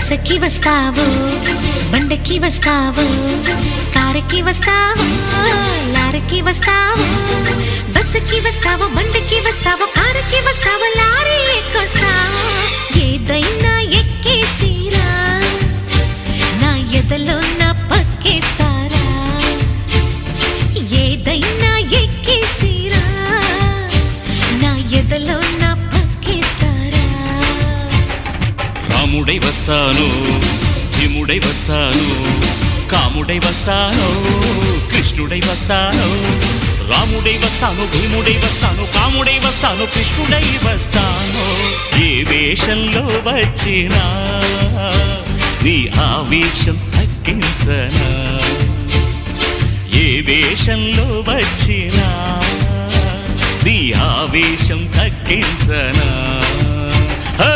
బస్సుకి వస్తావు, బండకి వస్తావు, కారుకి వస్తావు, లారీకి వస్తావు. బస్సుకి వస్తావు, బండకి వస్తావు, కారుకి వస్తావు, లారీ ఎక్కొస్తావు. ఏదైనా ఎక్కేసిరా, నా ఎదలో నా పక్కేస్తారా. ఏదైనా ఎక్కేసిరా, నా ఎదలో నా పక్కేస్తారా. రాముడై వస్తాను, భీముడై వస్తాను, కాముడై వస్తాను, కృష్ణుడై వస్తాను. రాముడై వస్తాను, భీముడై వస్తాను, కాముడై వస్తాను, కృష్ణుడై వస్తాను. ఏ వేషంలో వచ్చినా నీ ఆవేశం తగ్గించనా. ఏ వేషంలో వచ్చినా నీ ఆవేశం తగ్గించనా. హే